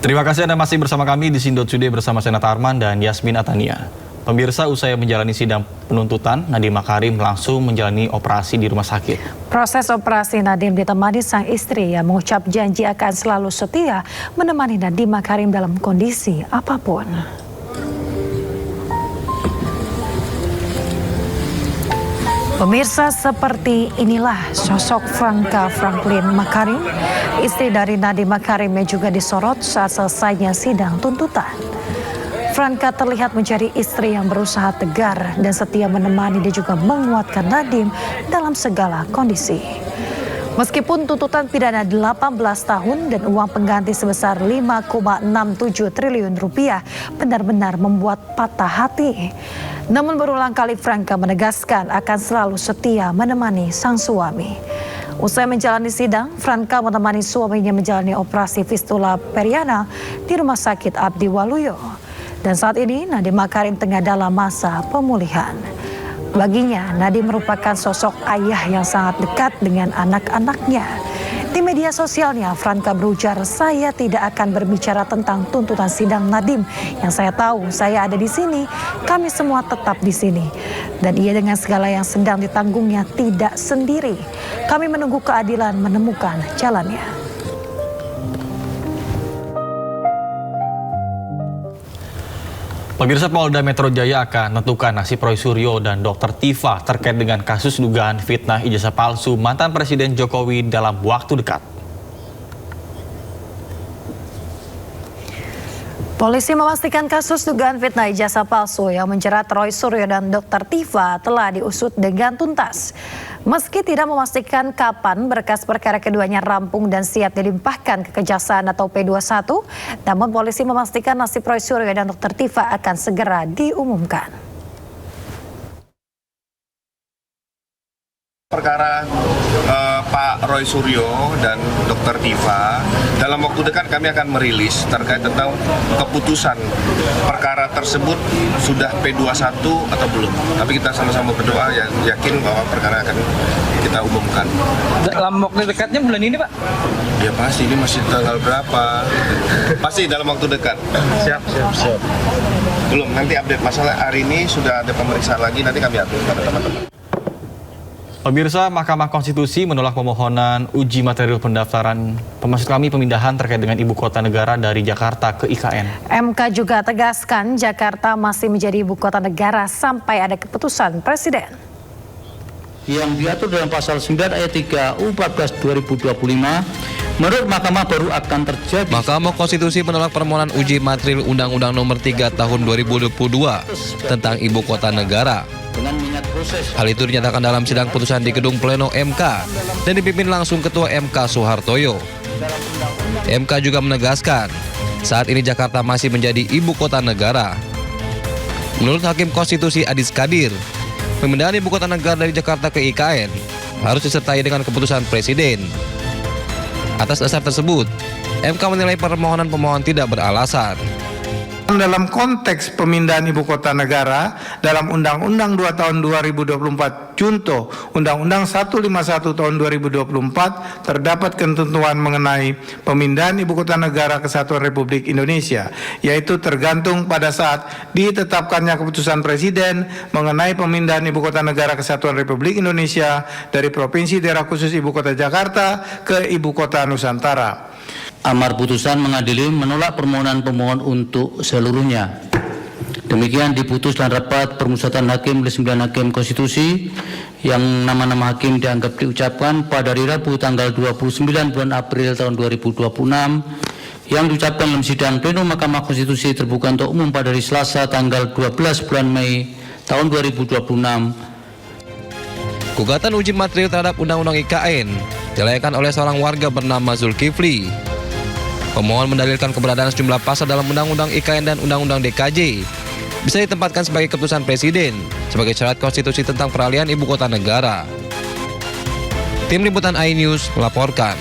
Terima kasih Anda masih bersama kami di Sindo Today bersama Senat Arman dan Yasmin Atania. Pemirsa, usai menjalani sidang penuntutan, Nadiem Makarim langsung menjalani operasi di rumah sakit. Proses operasi Nadiem ditemani sang istri yang mengucap janji akan selalu setia menemani Nadiem Makarim dalam kondisi apapun. Pemirsa, seperti inilah sosok Franka Franklin Makarim, istri dari Nadiem Makarim yang juga disorot saat selesainya sidang tuntutan. Franka terlihat menjadi istri yang berusaha tegar dan setia menemani dan juga menguatkan Nadiem dalam segala kondisi. Meskipun tuntutan pidana 18 tahun dan uang pengganti sebesar 5,67 triliun rupiah benar-benar membuat patah hati. Namun berulang kali Franka menegaskan akan selalu setia menemani sang suami. Usai menjalani sidang, Franka menemani suaminya menjalani operasi fistula periana di Rumah Sakit Abdi Waluyo. Dan saat ini Nadiem Makarim tengah dalam masa pemulihan. Baginya, Nadiem merupakan sosok ayah yang sangat dekat dengan anak-anaknya. Di media sosialnya, Franka berujar, "Saya tidak akan berbicara tentang tuntutan sidang Nadiem. Yang saya tahu, saya ada di sini. Kami semua tetap di sini. Dan ia dengan segala yang sedang ditanggungnya tidak sendiri. Kami menunggu keadilan menemukan jalannya." Pemirsa, Polda Metro Jaya akan menentukan nasib Roy Suryo dan Dr. Tifa terkait dengan kasus dugaan fitnah ijazah palsu mantan Presiden Jokowi dalam waktu dekat. Polisi memastikan kasus dugaan fitnah ijazah palsu yang menjerat Roy Suryo dan Dr. Tifa telah diusut dengan tuntas. Meski tidak memastikan kapan berkas perkara keduanya rampung dan siap dilimpahkan ke Kejaksaan atau P21, namun polisi memastikan nasib Roy Suryo dan Dr. Tifa akan segera diumumkan. Perkara Pak Roy Suryo dan Dr. Tifa dalam waktu dekat kami akan merilis terkait tentang keputusan perkara tersebut sudah P21 atau belum. Tapi kita sama-sama berdoa ya, yakin bahwa perkara akan kita umumkan. Dalam waktu dekatnya bulan ini, Pak? Ya pasti, ini masih tanggal berapa? Pasti dalam waktu dekat. Siap. Belum, nanti update masalah hari ini sudah ada pemeriksaan lagi, nanti kami update pada teman-teman. Pemirsa, Mahkamah Konstitusi menolak permohonan uji material pendaftaran pemindahan terkait dengan ibu kota negara dari Jakarta ke IKN. MK juga tegaskan Jakarta masih menjadi ibu kota negara sampai ada keputusan Presiden. Yang diatur dalam pasal 9 ayat 3 U14 2025, menurut Mahkamah baru akan terjadi. Mahkamah Konstitusi menolak permohonan uji material Undang-Undang Nomor 3 Tahun 2022 tentang ibu kota negara. Hal itu dinyatakan dalam sidang putusan di Gedung Pleno MK dan dipimpin langsung Ketua MK Soehartoyo. MK juga menegaskan saat ini Jakarta masih menjadi ibu kota negara. Menurut Hakim Konstitusi Adis Kadir, pemindahan ibu kota negara dari Jakarta ke IKN harus disertai dengan keputusan Presiden. Atas dasar tersebut, MK menilai permohonan pemohon tidak beralasan. Dalam konteks pemindahan ibu kota negara dalam Undang-Undang 2 tahun 2024 Junto Undang-Undang 151 tahun 2024 terdapat ketentuan mengenai pemindahan ibu kota negara Kesatuan Republik Indonesia, yaitu tergantung pada saat ditetapkannya keputusan Presiden mengenai pemindahan ibu kota negara Kesatuan Republik Indonesia dari Provinsi Daerah Khusus Ibu Kota Jakarta ke Ibu Kota Nusantara. Amar putusan mengadili menolak permohonan pemohon untuk seluruhnya. Demikian diputus dalam rapat permusyawaratan hakim oleh 9 hakim konstitusi yang nama-nama hakim dianggap diucapkan pada hari Rabu tanggal 29 bulan April tahun 2026 yang diucapkan dalam sidang pleno Mahkamah Konstitusi terbuka untuk umum pada hari Selasa tanggal 12 bulan Mei tahun 2026. Gugatan uji material terhadap Undang-Undang IKN dilayangkan oleh seorang warga bernama Zulkifli. Pemohon mendalilkan keberadaan sejumlah pasal dalam Undang-Undang IKN dan Undang-Undang DKJ bisa ditempatkan sebagai keputusan Presiden sebagai syarat konstitusi tentang peralihan ibu kota negara. Tim Liputan iNews melaporkan.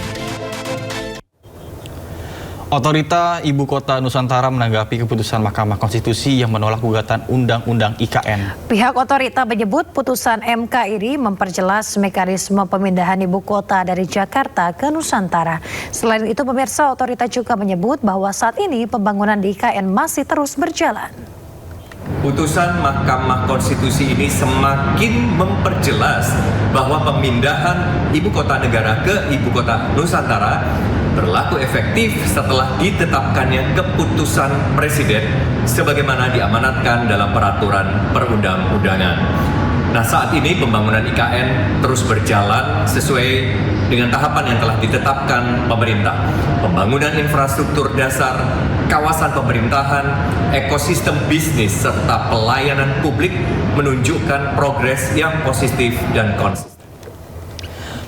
Otorita Ibu Kota Nusantara menanggapi keputusan Mahkamah Konstitusi yang menolak gugatan Undang-Undang IKN. Pihak otorita menyebut putusan MK ini memperjelas mekanisme pemindahan ibu kota dari Jakarta ke Nusantara. Selain itu, pemirsa, otorita juga menyebut bahwa saat ini pembangunan di IKN masih terus berjalan. Putusan Mahkamah Konstitusi ini semakin memperjelas bahwa pemindahan ibu kota negara ke ibu kota Nusantara berlaku efektif setelah ditetapkannya keputusan Presiden sebagaimana diamanatkan dalam peraturan perundang-undangan. Nah, saat ini pembangunan IKN terus berjalan sesuai dengan tahapan yang telah ditetapkan pemerintah. Pembangunan infrastruktur dasar, kawasan pemerintahan, ekosistem bisnis, serta pelayanan publik menunjukkan progres yang positif dan konsisten.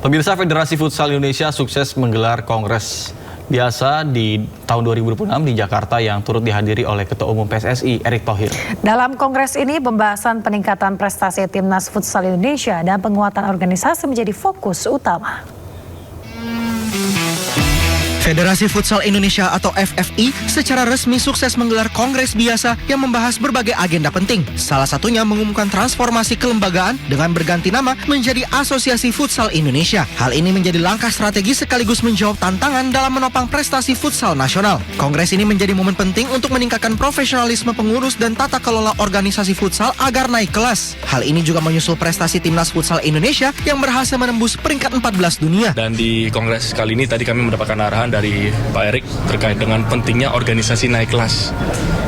Pemirsa, Federasi Futsal Indonesia sukses menggelar kongres biasa di tahun 2026 di Jakarta yang turut dihadiri oleh Ketua Umum PSSI Erick Thohir. Dalam kongres ini, pembahasan peningkatan prestasi Timnas Futsal Indonesia dan penguatan organisasi menjadi fokus utama. Federasi Futsal Indonesia atau FFI secara resmi sukses menggelar kongres biasa yang membahas berbagai agenda penting. Salah satunya mengumumkan transformasi kelembagaan dengan berganti nama menjadi Asosiasi Futsal Indonesia. Hal ini menjadi langkah strategis sekaligus menjawab tantangan dalam menopang prestasi futsal nasional. Kongres ini menjadi momen penting untuk meningkatkan profesionalisme pengurus dan tata kelola organisasi futsal agar naik kelas. Hal ini juga menyusul prestasi Timnas Futsal Indonesia yang berhasil menembus peringkat 14 dunia. Dan di kongres kali ini tadi kami mendapatkan arahan dari Pak Erick terkait dengan pentingnya organisasi naik kelas.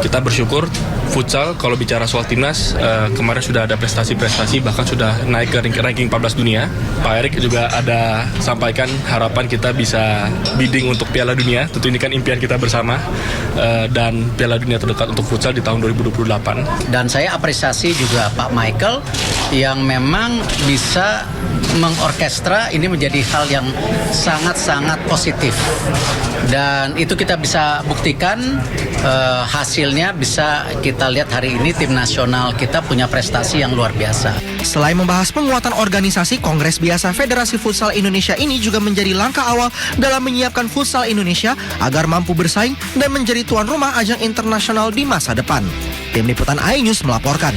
Kita bersyukur futsal kalau bicara soal timnas kemarin sudah ada prestasi-prestasi bahkan sudah naik ke ranking 14 dunia. Pak Erick juga ada sampaikan harapan kita bisa bidding untuk Piala Dunia. Tentu ini kan impian kita bersama dan Piala Dunia terdekat untuk futsal di tahun 2028. Dan saya apresiasi juga Pak Michael yang memang bisa mengorkestra ini menjadi hal yang sangat-sangat positif. Dan itu kita bisa buktikan hasilnya bisa kita lihat hari ini tim nasional kita punya prestasi yang luar biasa. Selain membahas penguatan organisasi, Kongres Biasa Federasi Futsal Indonesia ini juga menjadi langkah awal dalam menyiapkan futsal Indonesia agar mampu bersaing dan menjadi tuan rumah ajang internasional di masa depan. Tim Liputan iNews melaporkan.